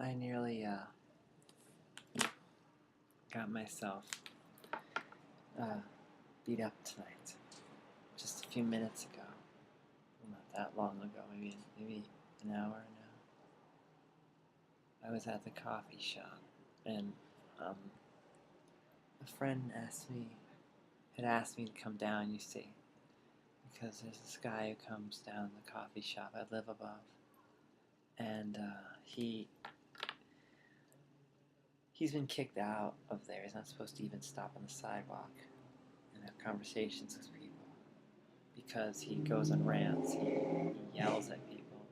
I nearly got myself beat up tonight. Just a few minutes ago. Not that long ago, maybe an hour now. I was at the coffee shop, and a friend had asked me to come down, you see, because there's this guy who comes down the coffee shop I live above, and he's been kicked out of there. He's not supposed to even stop on the sidewalk and have conversations with people because he goes on rants. He yells at people,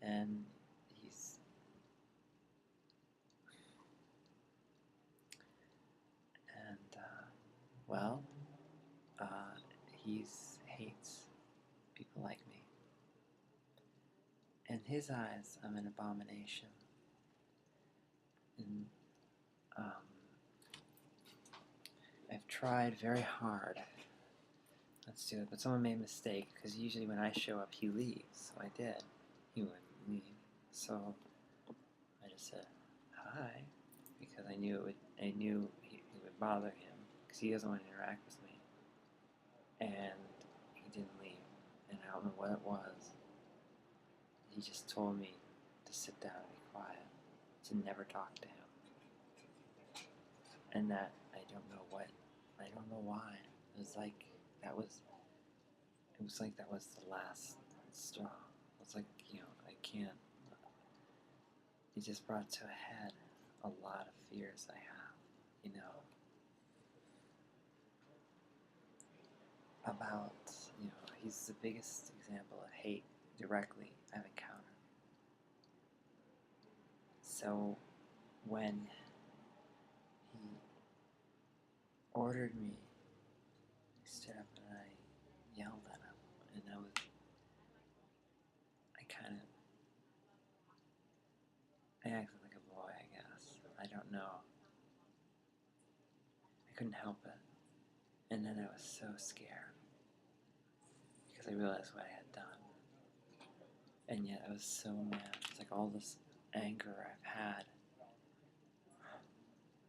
and well, he hates people like me. In his eyes, I'm an abomination. And I've tried very hard. Let's do it. But someone made a mistake, because usually when I show up, he leaves. So I did. He wouldn't leave. So I just said hi, because I knew it would bother him, because he doesn't want to interact with me. And he didn't leave. And I don't know what it was. He just told me to sit down and be quiet, to never talk to him. And that, I don't know why. It was like that was the last straw. It was like, I can't. It just brought to a head a lot of fears I have, about, he's the biggest example of hate directly I've encountered. So when he ordered me, I stood up and I yelled at him, and I acted like a boy, I guess. I don't know. I couldn't help it. And then I was so scared, because I realized what I had done. And yet I was so mad. It's like all this anger I've had,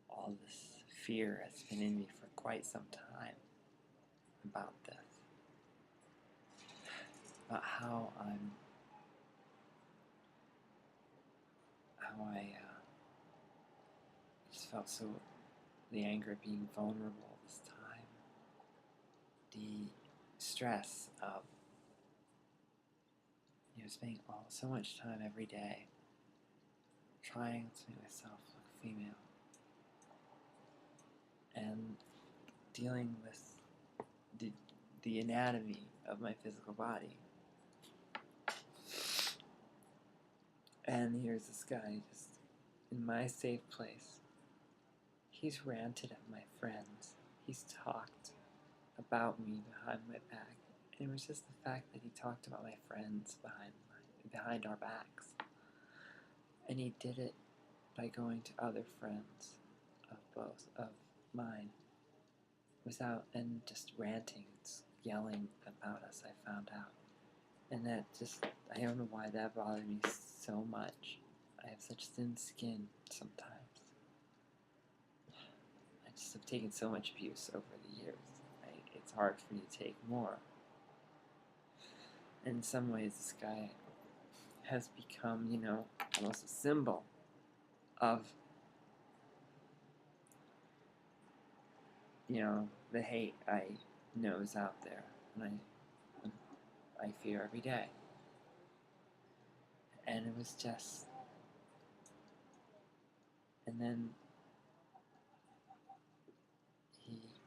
all this fear has been in me for quite some time about this. About how I just felt the anger of being vulnerable this time. The stress of, spending so much time every day trying to make myself look female. And dealing with the anatomy of my physical body. And here's this guy just in my safe place. He's ranted at my friends. He's talked about me behind my back. And it was just the fact that he talked about my friends behind our backs. And he did it by going to other friends of mine and just ranting, yelling about us, I found out. And that just, I don't know why that bothered me so much. I have such thin skin sometimes. I just have taken so much abuse over the years. It's hard for me to take more. In some ways, this guy has become, almost a symbol of, the hate I know is out there, and I fear every day. And it was just, and then he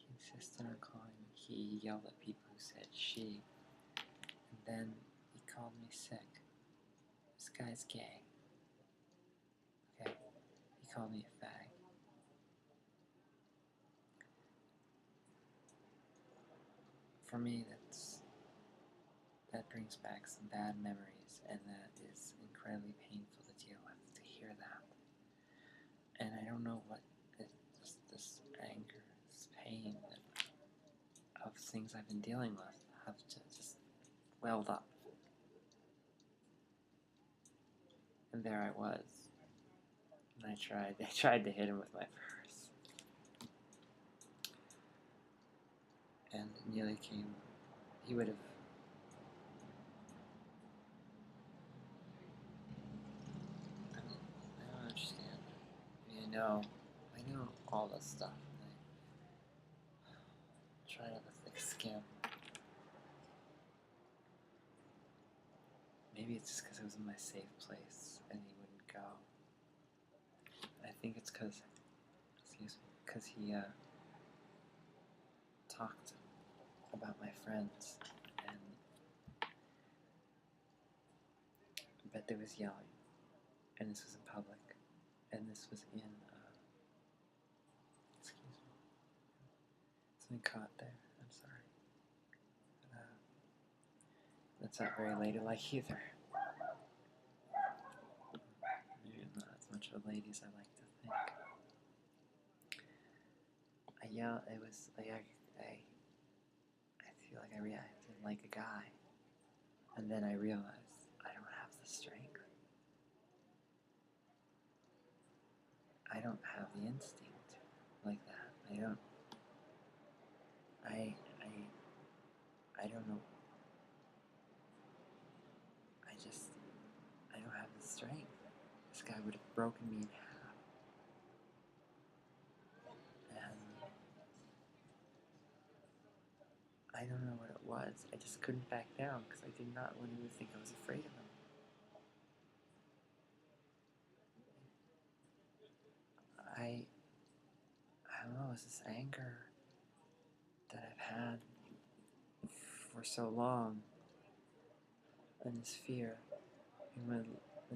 insisted on calling me he. Yelled at people who said she, and then he called me sick. This guy's gay. Okay, he called me a fag. For me, that brings back some bad memories, and that is incredibly painful to deal with, to hear that. And I don't know what this anger, this pain of things I've been dealing with have just welled up. And there I was. And I tried to hit him with my purse. And it nearly came, he would have, I don't understand. I know all this stuff. I try to like skim. Maybe it's just because it was in my safe place and he wouldn't go. I think it's because he talked about my friends, and I bet there was yelling, and this was in public, and this was in, excuse me, something caught there, I'm sorry. But, that's not very ladylike either. Maybe I'm not as much of a lady as I like to think. I yelled, it was like I feel like I reacted like a guy, and then I realized I don't have the strength. I don't have the instinct like that. I don't know. I don't have the strength. This guy would have broken me in half. And I don't know what it was. I just couldn't back down because I did not want him to think I was afraid of him. I don't know, it's this anger that I've had for so long, and this fear, and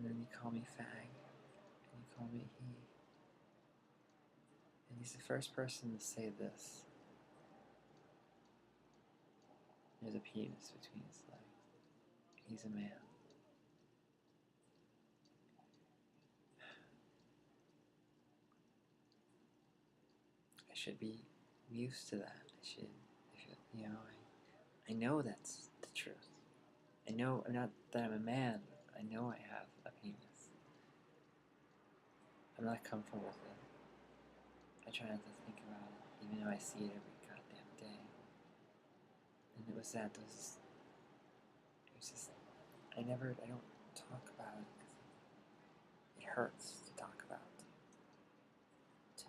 then you call me fag, and you call me he, and he's the first person to say this. There's a penis between his legs. He's a man. I should be used to that. I know that's the truth. I know, not that I'm a man, I know I have a penis. I'm not comfortable with it. I try not to think about it, even though I see it every goddamn day. And it was just, I don't talk about it because it hurts to talk about. To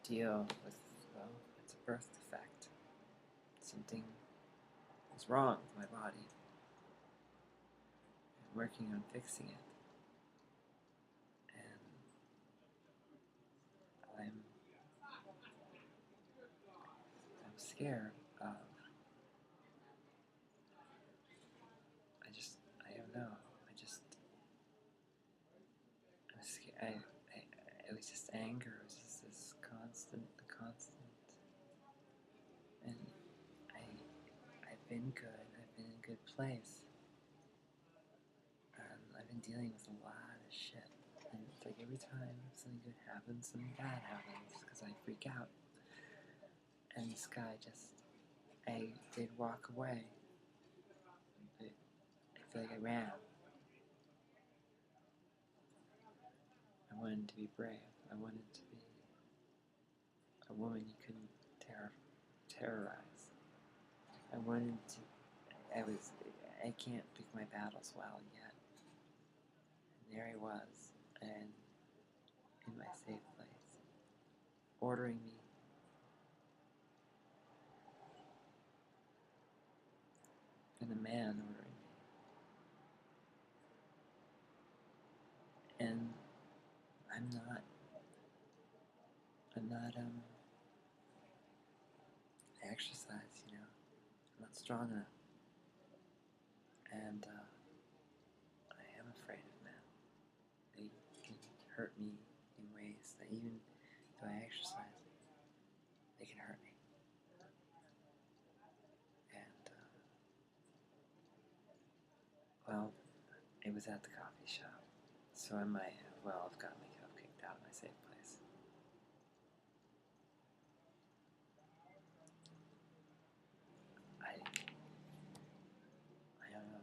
deal with, well, it's a birth defect. Something is wrong with my body. I'm working on fixing it. And I'm scared of, I don't know, I'm scared, it was just anger, it was just this constant, and I've been good, I've been in a good place, and I've been dealing with a lot of shit, and it's like every time something good happens, something bad happens, because I freak out, and this guy I did walk away, but I feel like I ran. I wanted to be brave. I wanted to be a woman you couldn't terrorize. I can't pick my battles well yet. And there he was, and in my safe place, ordering me. And a man ordering me. And I'm not, I exercise, I'm not strong enough. And I am afraid of men. They can hurt me in ways that even though I exercise, they can hurt me. And, well, it was at the coffee shop, so I might have gotten myself kicked out of my safe place. I don't know.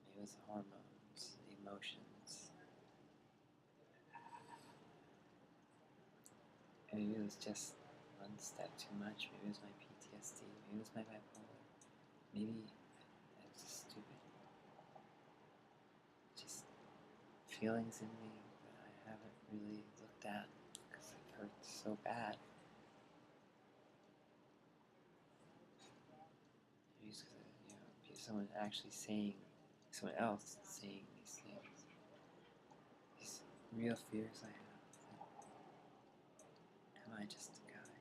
Maybe it was the hormones, the emotions. Maybe it was just one step too much. Maybe it was my PTSD. Maybe it was my bipolar. Maybe I was just stupid. Just feelings in me that I haven't really looked at because it hurts so bad. Maybe it's because someone actually saying, someone else saying these things. These real fears I have. Am I just a guy?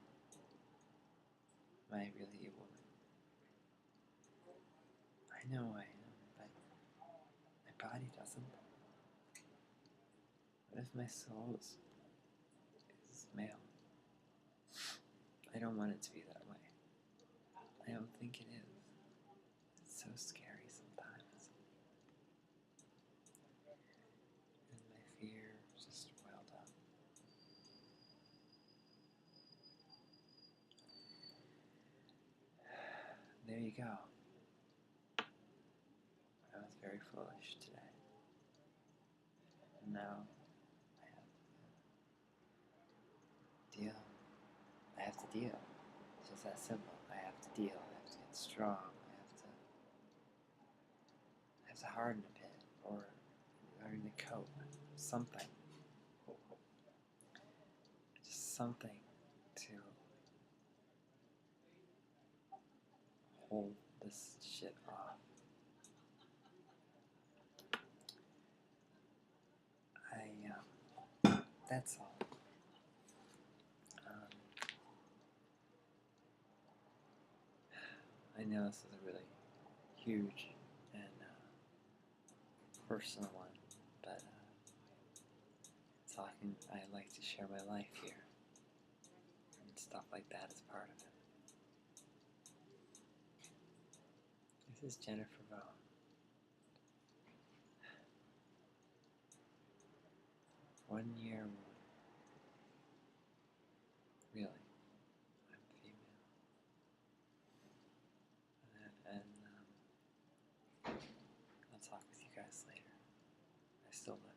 Am I really a woman? I know I am, but my body doesn't. What if my soul is male? I don't want it to be that way. I don't think it is. It's so scary sometimes. And my fear just welled up. There you go. I was very foolish today. And now I have to deal. I have to deal. It's just that simple. I have to deal. I have to get strong. I have to harden a bit, or learn to cope. Something. Just something to hold this shit off. That's all. I know this is a really huge and personal one, but I like to share my life here, and stuff like that is part of it. This is Jennifer Vaughn. One year old. Really, I'm female. And I'll talk with you guys later. I still love you.